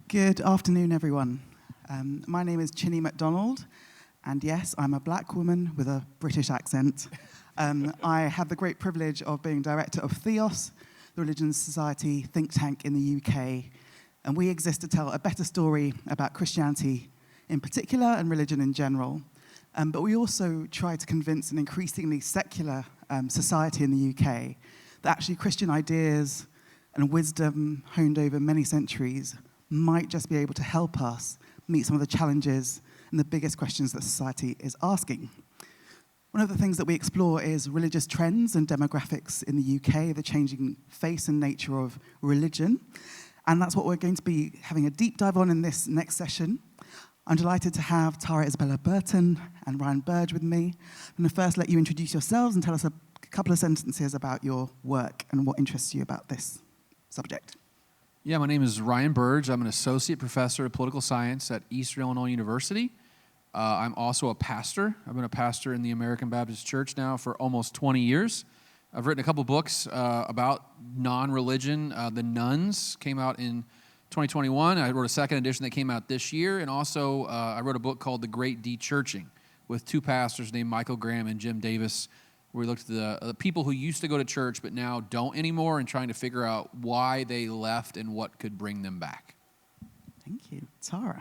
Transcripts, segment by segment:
Good afternoon, everyone. My name is Chine McDonald, and yes, I'm a black woman with a British accent. I have the great privilege of being director of Theos, the Religions Society think tank in the UK, and we exist to tell a better story about Christianity in particular and religion in general. But we also try to convince an increasingly secular society in the UK that actually Christian ideas and wisdom honed over many centuries might just be able to help us meet some of the challenges and the biggest questions that society is asking. One of the things that we explore is religious trends and demographics in the UK, the changing face and nature of religion. And that's what we're going to be having a deep dive on in this next session. I'm delighted to have Tara Isabella Burton and Ryan Burge with me. I'm going to first let you introduce yourselves and tell us a couple of sentences about your work and what interests you about this subject. Yeah, my name is Ryan Burge. I'm an associate professor of political science at Eastern Illinois University. I'm also a pastor. I've been a pastor in the American Baptist Church now for almost 20 years. I've written a couple books about non-religion. The Nuns came out in 2021. I wrote a second edition that came out this year. And also, I wrote a book called The Great De-Churching with two pastors named Michael Graham and Jim Davis, where we looked at the people who used to go to church but now don't anymore and trying to figure out why they left and what could bring them back. Thank you. Tara.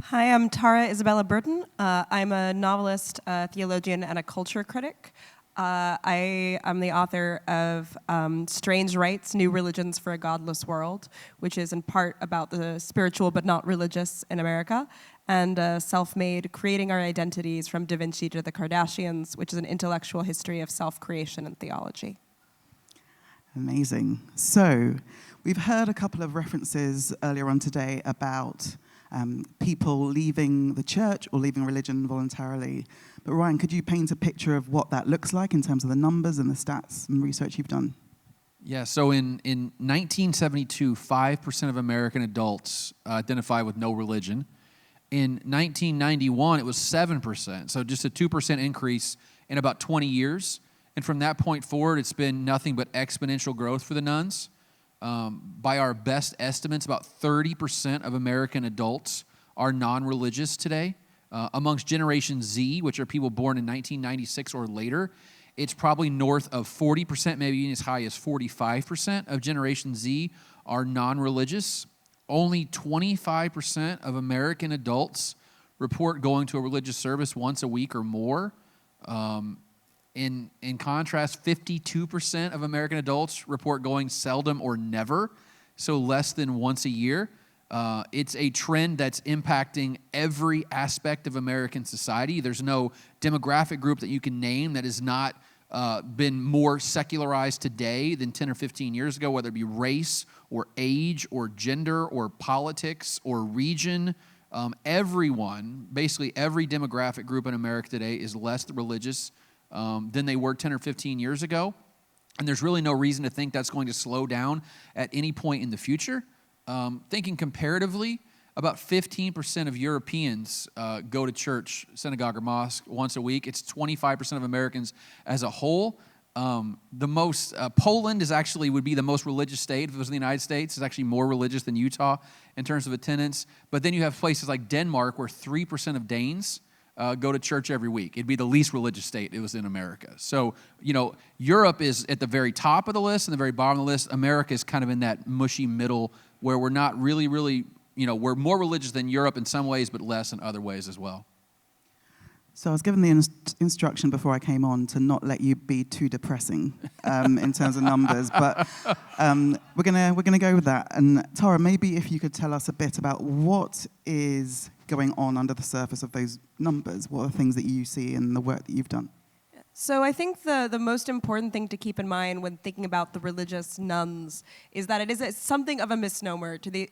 Hi, I'm Tara Isabella Burton. I'm a novelist, theologian, and a culture critic. I am the author of Strange Rites, New Religions for a Godless World, which is in part about the spiritual but not religious in America, and Self-Made, Creating Our Identities from Da Vinci to the Kardashians, which is an intellectual history of self-creation and theology. Amazing. So, we've heard a couple of references earlier on today about people leaving the church or leaving religion voluntarily. But Ryan, could you paint a picture of what that looks like in terms of the numbers and the stats and research you've done? Yeah, so in 1972, 5% of American adults identify with no religion. In 1991, it was 7%, so just a 2% increase in about 20 years. And from that point forward, it's been nothing but exponential growth for the nuns. By our best estimates, about 30% of American adults are non-religious today. Amongst Generation Z, which are people born in 1996 or later, it's probably north of 40%, maybe even as high as 45% of Generation Z are non-religious. Only 25% of American adults report going to a religious service once a week or more. In contrast, 52% of American adults report going seldom or never, so less than once a year. It's a trend that's impacting every aspect of American society. There's no demographic group that you can name that has not been more secularized today than 10 or 15 years ago, whether it be race or age or gender or politics or region. Everyone, basically every demographic group in America today is less religious than they were 10 or 15 years ago. And there's really no reason to think that's going to slow down at any point in the future. Thinking comparatively, about 15% of Europeans go to church, synagogue, or mosque once a week. It's 25% of Americans as a whole. Poland would be the most religious state if it was in the United States. It's actually more religious than Utah in terms of attendance. But then you have places like Denmark where 3% of Danes go to church every week. It'd be the least religious state it was in America. So, Europe is at the very top of the list and the very bottom of the list. America is kind of in that mushy middle where we're not really, we're more religious than Europe in some ways, but less in other ways as well. So I was given the instruction before I came on to not let you be too depressing in terms of numbers, but we're gonna go with that. And Tara, maybe if you could tell us a bit about what is going on under the surface of those numbers. What are the things that you see in the work that you've done? So I think the most important thing to keep in mind when thinking about the religious nuns is that it is something of a misnomer to the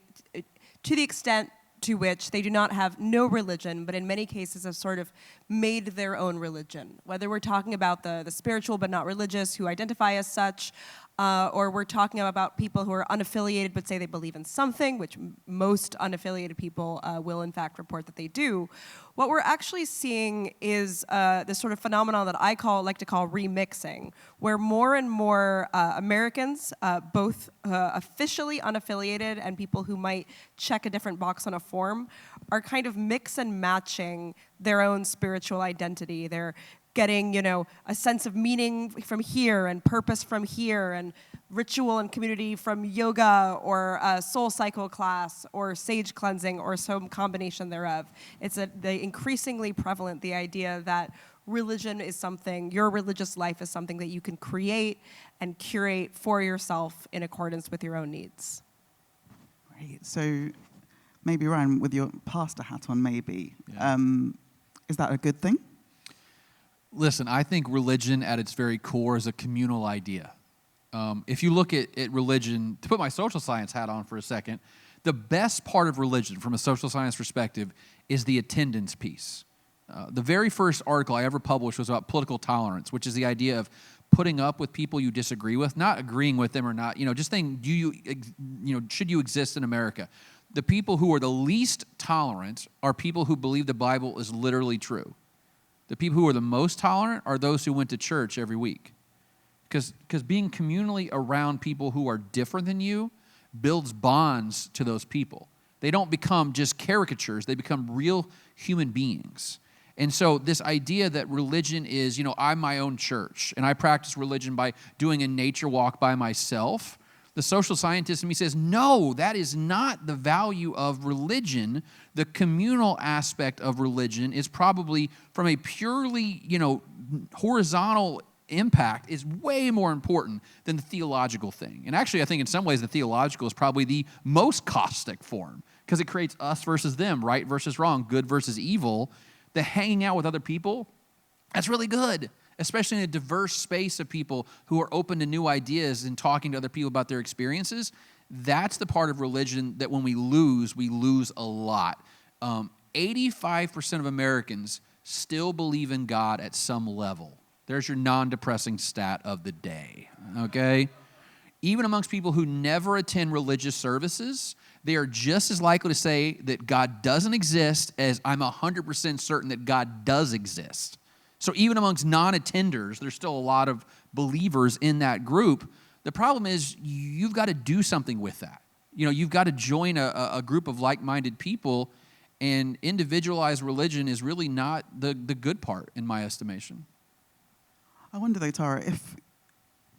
extent to which they do not have no religion, but in many cases have sort of made their own religion. Whether we're talking about the spiritual but not religious who identify as such, or we're talking about people who are unaffiliated but say they believe in something, which most unaffiliated people will in fact report that they do, what we're actually seeing is this sort of phenomenon that I like to call remixing, where more and more Americans, both officially unaffiliated and people who might check a different box on a form, are kind of mix and matching their own spiritual identity. They're getting, a sense of meaning from here and purpose from here and ritual and community from yoga or a soul cycle class or sage cleansing or some combination thereof. It's the increasingly prevalent, the idea that religion is something, your religious life is something that you can create and curate for yourself in accordance with your own needs. Right. So maybe, Ryan, with your pastor hat on, maybe, is that a good thing? Listen, I think religion at its very core is a communal idea. If you look at religion, to put my social science hat on for a second, the best part of religion from a social science perspective is the attendance piece. The very first article I ever published was about political tolerance, which is the idea of putting up with people you disagree with, not agreeing with them or not, just saying, should you exist in America? The people who are the least tolerant are people who believe the Bible is literally true. The people who are the most tolerant are those who went to church every week. Because being communally around people who are different than you builds bonds to those people. They don't become just caricatures. They become real human beings. And so this idea that religion is, I'm my own church, and I practice religion by doing a nature walk by myself, the social scientist in me says, no, that is not the value of religion. The communal aspect of religion is probably, from a purely, horizontal impact, is way more important than the theological thing. And actually, I think in some ways the theological is probably the most caustic form, because it creates us versus them, right versus wrong, good versus evil. The hanging out with other people, that's really good, especially in a diverse space of people who are open to new ideas and talking to other people about their experiences. That's the part of religion that when we lose a lot. 85% of Americans still believe in God at some level. There's your non-depressing stat of the day, okay? Even amongst people who never attend religious services, they are just as likely to say that God doesn't exist as I'm 100% certain that God does exist. So even amongst non-attenders, there's still a lot of believers in that group. The problem is you've got to do something with that. You've got to join a group of like-minded people, and individualized religion is really not the good part, in my estimation. I wonder, though, Tara,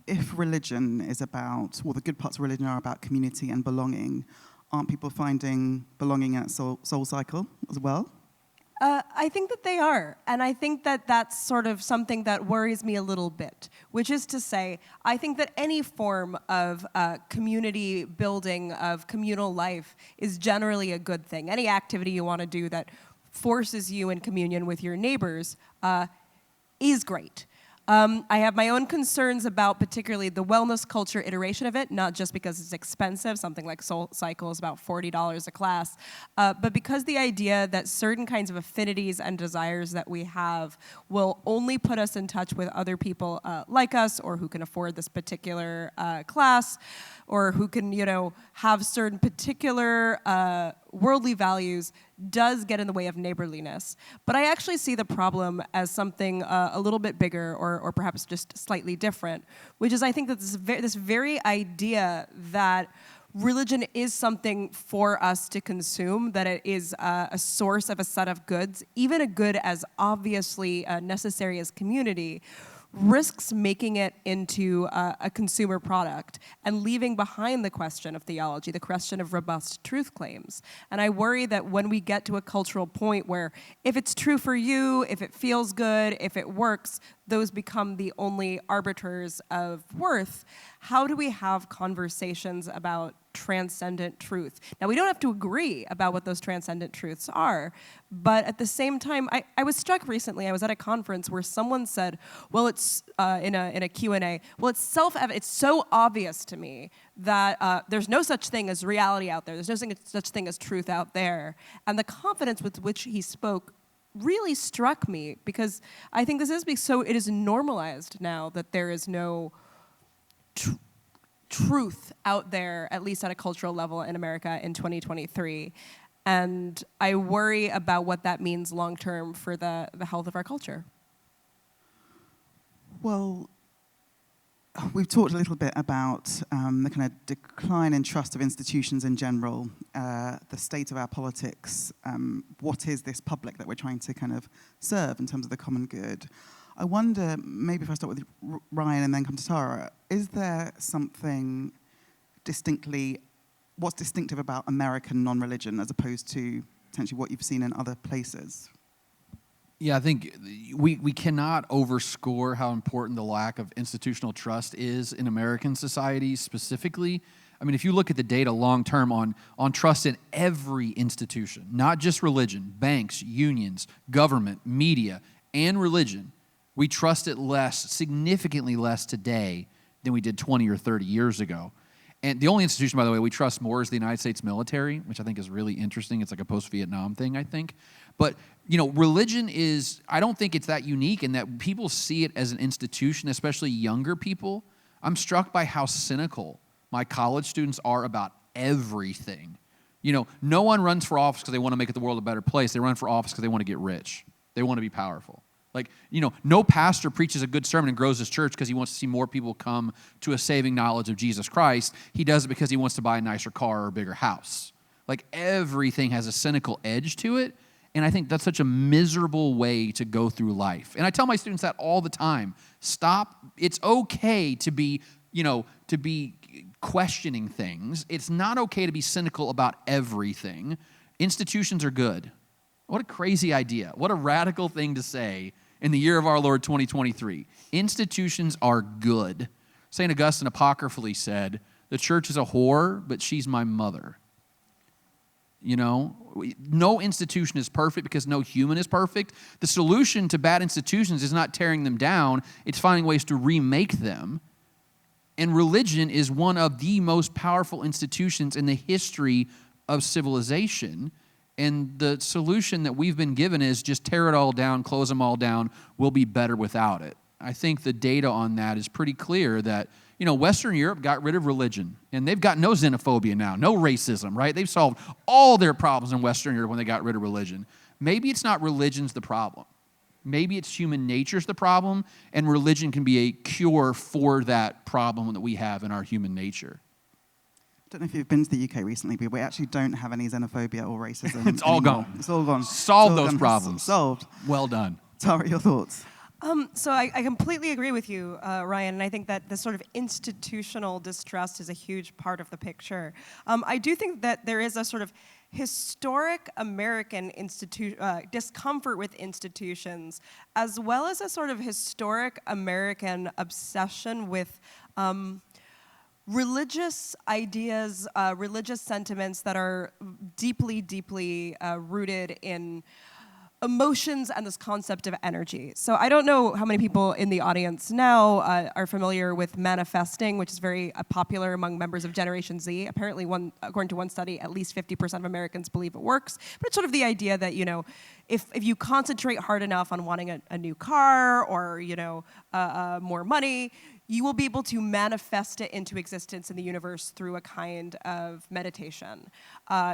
if religion is about, the good parts of religion are about community and belonging, aren't people finding belonging at Soul Cycle as well? I think that they are, and I think that that's sort of something that worries me a little bit, which is to say, I think that any form of community building, of communal life, is generally a good thing. Any activity you want to do that forces you in communion with your neighbors is great. I have my own concerns about particularly the wellness culture iteration of it, not just because it's expensive, something like Soul Cycle is about $40 a class, but because the idea that certain kinds of affinities and desires that we have will only put us in touch with other people like us, or who can afford this particular class, or who can, have certain particular worldly values, does get in the way of neighborliness. But I actually see the problem as something a little bit bigger, or perhaps just slightly different, which is I think that this very idea that religion is something for us to consume, that it is a source of a set of goods, even a good as obviously necessary as community, risks making it into a consumer product and leaving behind the question of theology, the question of robust truth claims. And I worry that when we get to a cultural point where if it's true for you, if it feels good, if it works, those become the only arbiters of worth, how do we have conversations about transcendent truth? Now, we don't have to agree about what those transcendent truths are, but at the same time, I was struck recently, I was at a conference where someone said, well, it's in a Q&A, well, it's self-evident, it's so obvious to me that there's no such thing as reality out there, there's no such thing as truth out there. And the confidence with which he spoke really struck me, because I think this is so it is normalized now that there is no truth out there, at least at a cultural level in America in 2023. And I worry about what that means long term for the health of our culture. Well, we've talked a little bit about the kind of decline in trust of institutions in general, the state of our politics, what is this public that we're trying to kind of serve in terms of the common good. I wonder, maybe if I start with Ryan and then come to Tara, is there something what's distinctive about American non-religion as opposed to potentially what you've seen in other places? Yeah, I think we cannot overscore how important the lack of institutional trust is in American society specifically. I mean, if you look at the data long term on trust in every institution, not just religion, banks, unions, government, media, and religion, we trust it less, significantly less today than we did 20 or 30 years ago. And the only institution, by the way, we trust more is the United States military, which I think is really interesting. It's like a post-Vietnam thing, I think. But, religion is, I don't think it's that unique in that people see it as an institution, especially younger people. I'm struck by how cynical my college students are about everything. No one runs for office because they want to make the world a better place. They run for office because they want to get rich. They want to be powerful. No pastor preaches a good sermon and grows his church because he wants to see more people come to a saving knowledge of Jesus Christ. He does it because he wants to buy a nicer car or a bigger house. Everything has a cynical edge to it, and I think that's such a miserable way to go through life. And I tell my students that all the time. Stop. It's okay to be questioning things. It's not okay to be cynical about everything. Institutions are good. What a crazy idea. What a radical thing to say in the year of our Lord 2023. Institutions are good. St. Augustine apocryphally said, the church is a whore, but she's my mother. No institution is perfect because no human is perfect. The solution to bad institutions is not tearing them down. It's finding ways to remake them. And religion is one of the most powerful institutions in the history of civilization. And the solution that we've been given is just tear it all down, close them all down. We'll be better without it. I think the data on that is pretty clear that, Western Europe got rid of religion, and they've got no xenophobia now, no racism, right? They've solved all their problems in Western Europe when they got rid of religion. Maybe it's not religion's the problem. Maybe it's human nature's the problem, and religion can be a cure for that problem that we have in our human nature. I don't know if you've been to the UK recently, but we actually don't have any xenophobia or racism. It's all anymore. gone. It's all gone. Solved those problems. Solved. Well done. Tara, your thoughts? So I completely agree with you, Ryan, and I think that this sort of institutional distrust is a huge part of the picture. I do think that there is a sort of historic American discomfort with institutions, as well as a sort of historic American obsession with religious ideas, religious sentiments that are deeply, deeply rooted in emotions and this concept of energy. So I don't know how many people in the audience now are familiar with manifesting, which is very popular among members of Generation Z. Apparently, according to one study, at least 50% of Americans believe it works. But it's sort of the idea that, if you concentrate hard enough on wanting a new car or, more money, you will be able to manifest it into existence in the universe through a kind of meditation.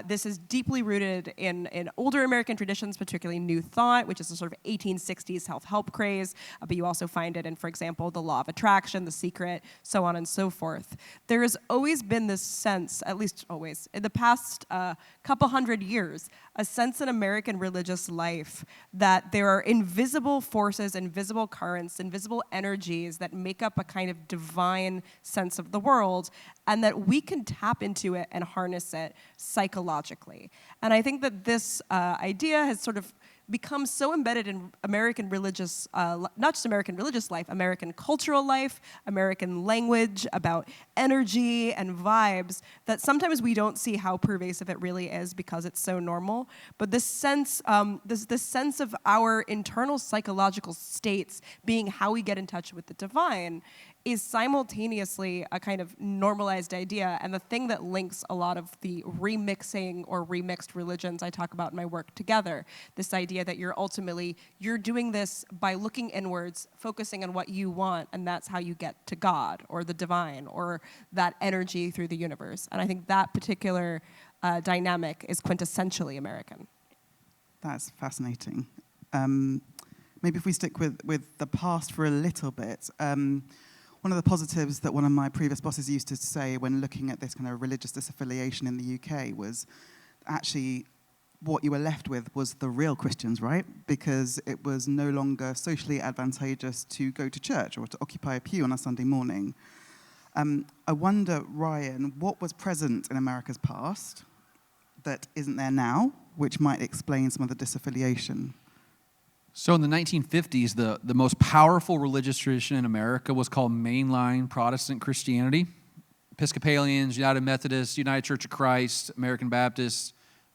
This is deeply rooted in older American traditions, particularly New Thought, which is a sort of 1860s self-help craze, but you also find it in, for example, the Law of Attraction, The Secret, so on and so forth. There has always been this sense, at least always, in the past couple hundred years, a sense in American religious life that there are invisible forces, invisible currents, invisible energies that make up a kind of divine sense of the world, and that we can tap into it and harness it psychologically. And I think that this idea has sort of become so embedded in American religious, not just American religious life, American cultural life, American language, about energy and vibes, that sometimes we don't see how pervasive it really is because it's so normal. But this sense, this sense of our internal psychological states being how we get in touch with the divine is simultaneously a kind of normalized idea, and the thing that links a lot of the remixing or remixed religions I talk about in my work together. This idea that you're doing this by looking inwards, focusing on what you want, and that's how you get to God or the divine or that energy through the universe. And I think that particular dynamic is quintessentially American. That's fascinating. Maybe if we stick with the past for a little bit. One of the positives that one of my previous bosses used to say when looking at this kind of religious disaffiliation in the UK was actually what you were left with was the real Christians, right? Because it was no longer socially advantageous to go to church or to occupy a pew on a Sunday morning. I wonder, Ryan, what was present in America's past that isn't there now, which might explain some of the disaffiliation? So in the 1950s, the most powerful religious tradition in America was called mainline Protestant Christianity. Episcopalians, United Methodists, United Church of Christ, American Baptists,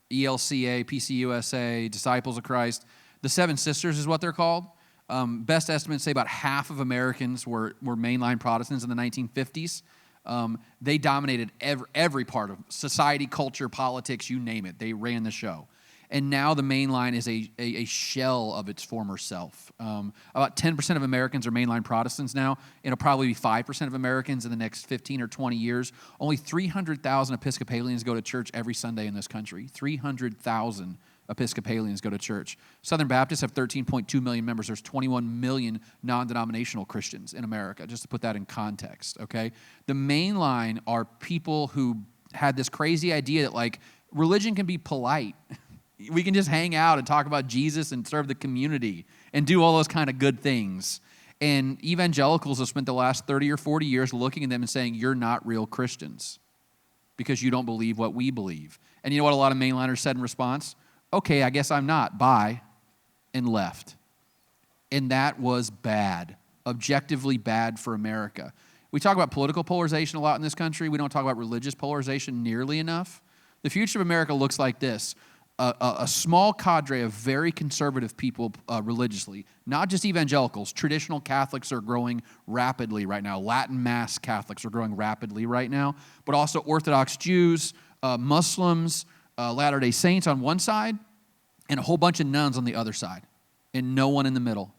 ELCA, PCUSA, Disciples of Christ. The Seven Sisters is what they're called. Best estimates say about half of Americans were mainline Protestants in the 1950s. They dominated every part of society, culture, politics, you name it. They ran the show. And now the mainline is a shell of its former self. About 10% of Americans are mainline Protestants now. It'll probably be 5% of Americans in the next 15 or 20 years. Only 300,000 Episcopalians go to church every Sunday in this country. 300,000 Episcopalians go to church. Southern Baptists have 13.2 million members. There's 21 million non-denominational Christians in America, just to put that in context, okay? The mainline are people who had this crazy idea that, like, religion can be polite. We can just hang out and talk about Jesus and serve the community and do all those kind of good things. And evangelicals have spent the last 30 or 40 years looking at them and saying, you're not real Christians because you don't believe what we believe. And you know what a lot of mainliners said in response? Okay, I guess I'm not. Bye. And left. And that was bad, objectively bad for America. We talk about political polarization a lot in this country. We don't talk about religious polarization nearly enough. The future of America looks like this. A small cadre of very conservative people religiously, not just evangelicals. Traditional Catholics are growing rapidly right now. Latin Mass Catholics are growing rapidly right now, but also Orthodox Jews, Muslims, Latter-day Saints on one side, and a whole bunch of nuns on the other side, and no one in the middle.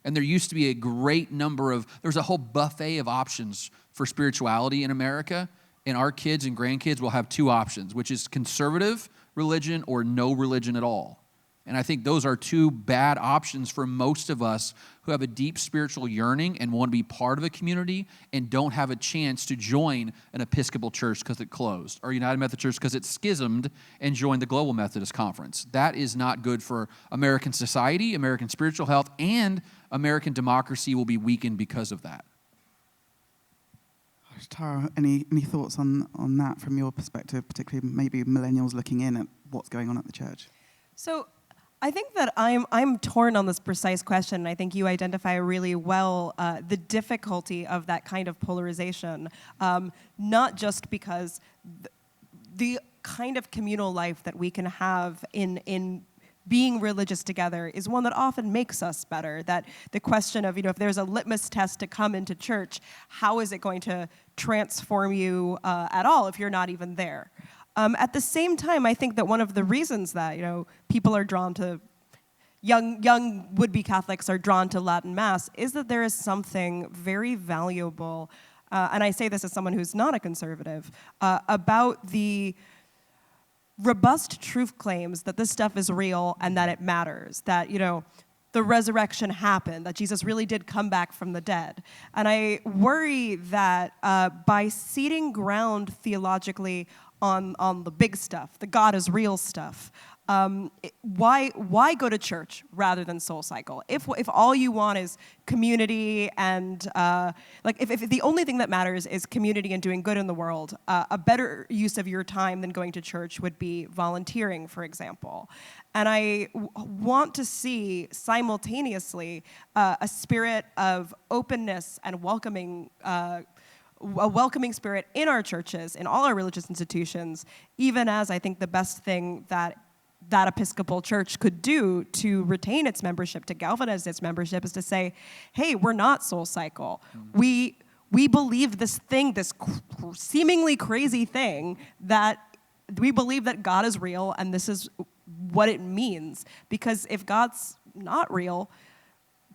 And there used to be a great number there's a whole buffet of options for spirituality in America, and our kids and grandkids will have two options, which is conservative religion or no religion at all. And I think those are two bad options for most of us who have a deep spiritual yearning and want to be part of a community and don't have a chance to join an Episcopal church because it closed, or United Methodist Church because it schismed and joined the Global Methodist Conference. That is not good for American society, American spiritual health, and American democracy will be weakened because of that. Tara, any thoughts on that from your perspective, particularly maybe millennials looking in at what's going on at the church? So I think that I'm torn on this precise question, and I think you identify really well the difficulty of that kind of polarization, not just because the kind of communal life that we can have in being religious together is one that often makes us better. That the question of, if there's a litmus test to come into church, how is it going to transform you at all if you're not even there? At the same time, I think that one of the reasons that, people are drawn to, young would-be Catholics are drawn to Latin Mass is that there is something very valuable, and I say this as someone who's not a conservative, about the robust truth claims that this stuff is real and that it matters, that, the resurrection happened, that Jesus really did come back from the dead. And I worry that by ceding ground theologically on the big stuff, the God is real stuff, why go to church rather than Soul Cycle? If all you want is community and if the only thing that matters is community and doing good in the world, a better use of your time than going to church would be volunteering, for example. And I want to see simultaneously a spirit of openness and welcoming. A welcoming spirit in our churches, in all our religious institutions, even as I think the best thing that Episcopal church could do to retain its membership, to galvanize its membership, is to say, hey, we're not Soul Cycle. we believe this thing, this seemingly crazy thing, that we believe that God is real and this is what it means. Because if God's not real,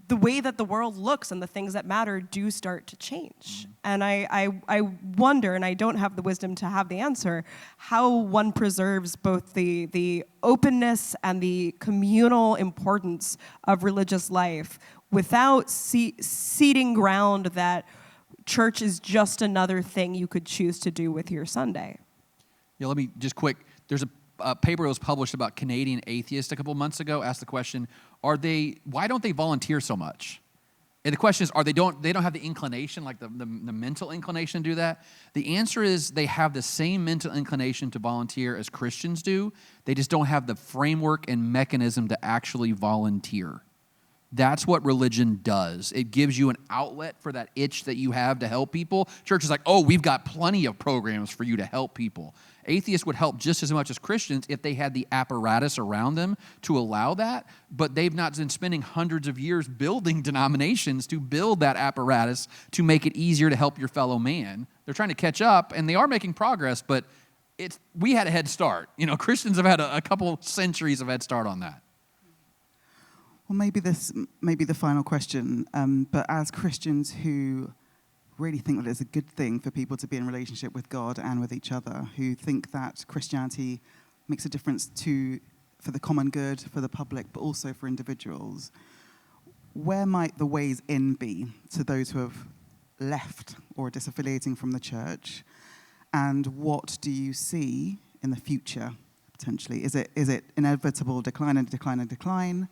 the way that the world looks and the things that matter do start to change. And I wonder, and I don't have the wisdom to have the answer, how one preserves both the openness and the communal importance of religious life without ceding ground that church is just another thing you could choose to do with your Sunday. Yeah, let me just quick. There's a paper that was published about Canadian atheists a couple of months ago. Asked the question: why don't they volunteer so much? And the question is, they don't have the inclination, like the mental inclination to do that? The answer is they have the same mental inclination to volunteer as Christians do. They just don't have the framework and mechanism to actually volunteer. That's what religion does. It gives you an outlet for that itch that you have to help people. Church is like, oh, we've got plenty of programs for you to help people. Atheists would help just as much as Christians if they had the apparatus around them to allow that, but they've not been spending hundreds of years building denominations to build that apparatus to make it easier to help your fellow man. They're trying to catch up, and they are making progress, but we had a head start. Christians have had a couple centuries of head start on that. Well, maybe this may be the final question, but as Christians who really think that it's a good thing for people to be in relationship with God and with each other, who think that Christianity makes a difference for the common good, for the public, but also for individuals, where might the ways in be to those who have left or are disaffiliating from the church? And what do you see in the future, potentially? Is it inevitable decline?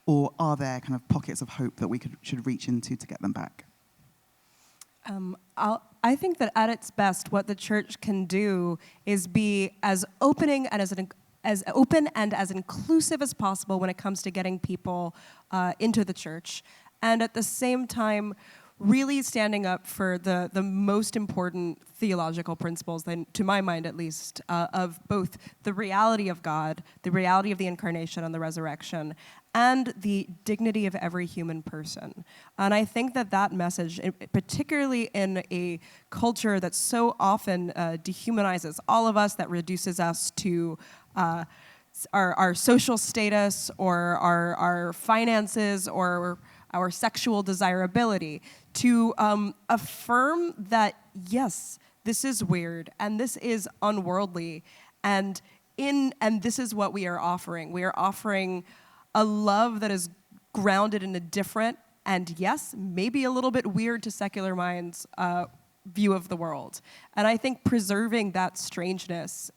Or are there kind of pockets of hope that we should reach into to get them back? I think that at its best, what the church can do is be as opening and as open and as inclusive as possible when it comes to getting people into the church, and at the same time, really standing up for the most important theological principles, to my mind at least, of both the reality of God, the reality of the incarnation and the resurrection, and the dignity of every human person. And I think that message, particularly in a culture that so often dehumanizes all of us, that reduces us to our social status or our finances or our sexual desirability, to affirm that, yes, this is weird and this is unworldly, and this is what we are offering. We are offering a love that is grounded in a different and, yes, maybe a little bit weird to secular minds view of the world. And I think preserving that strangeness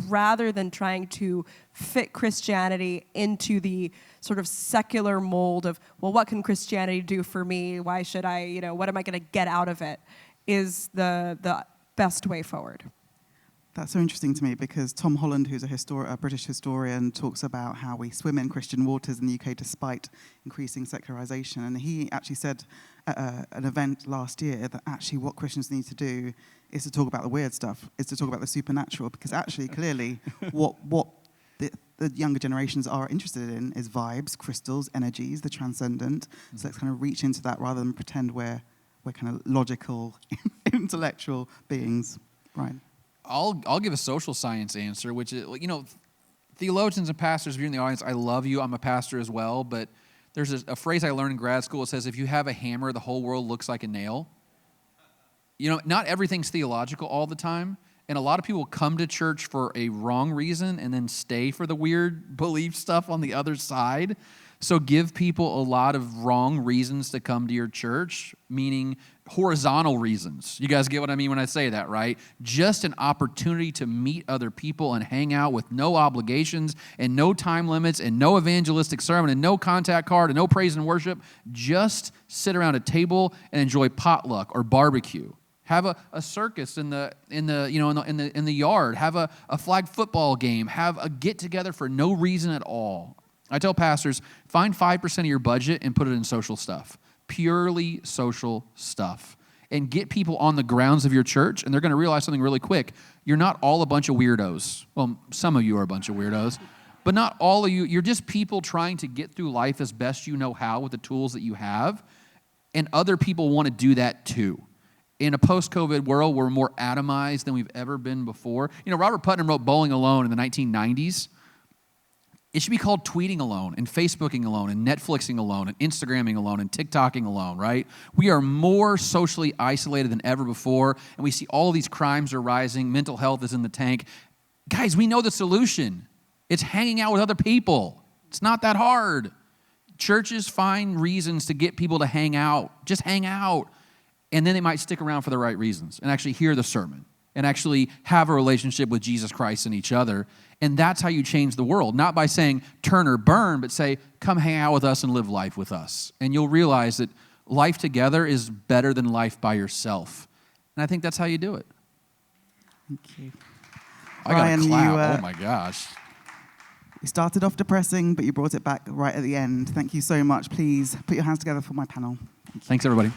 rather than trying to fit Christianity into the sort of secular mold of, well, what can Christianity do for me? Why should I, what am I going to get out of it? Is the best way forward. That's so interesting to me because Tom Holland, who's a British historian, talks about how we swim in Christian waters in the UK despite increasing secularization. And he actually said at an event last year that actually what Christians need to do is to talk about the weird stuff, is to talk about the supernatural, because actually, clearly, what the younger generations are interested in is vibes, crystals, energies, the transcendent. Mm-hmm. So let's kind of reach into that rather than pretend we're kind of logical, intellectual beings. Right. I'll give a social science answer, which is, theologians and pastors, if you're in the audience, I love you. I'm a pastor as well, but there's a phrase I learned in grad school. It says, if you have a hammer, the whole world looks like a nail. Not everything's theological all the time, and a lot of people come to church for a wrong reason and then stay for the weird belief stuff on the other side. So give people a lot of wrong reasons to come to your church, meaning horizontal reasons. You guys get what I mean when I say that, right? Just an opportunity to meet other people and hang out with no obligations and no time limits and no evangelistic sermon and no contact card and no praise and worship. Just sit around a table and enjoy potluck or barbecue. Have a circus in the yard. Have a flag football game. Have a get together for no reason at all. I tell pastors, find 5% of your budget and put it in social stuff. Purely social stuff. And get people on the grounds of your church, and they're going to realize something really quick. You're not all a bunch of weirdos. Well, some of you are a bunch of weirdos, but not all of you. You're just people trying to get through life as best you know how with the tools that you have, and other people want to do that too. in a post-COVID world, we're more atomized than we've ever been before. You know, Robert Putnam wrote Bowling Alone in the 1990s. It should be called tweeting alone and Facebooking alone and Netflixing alone and Instagramming alone and TikToking alone, right? We are more socially isolated than ever before, and we see all these crimes are rising. Mental health is in the tank. Guys, we know the solution. It's hanging out with other people. It's not that hard. Churches find reasons to get people to hang out. Just hang out. And then they might stick around for the right reasons and actually hear the sermon and actually have a relationship with Jesus Christ and each other. And that's how you change the world. Not by saying turn or burn, but say, come hang out with us and live life with us. And you'll realize that life together is better than life by yourself. And I think that's how you do it. Thank you. I got Ryan, to clap. Oh my gosh. You started off depressing, but you brought it back right at the end. Thank you so much. Please put your hands together for my panel. Thanks, everybody.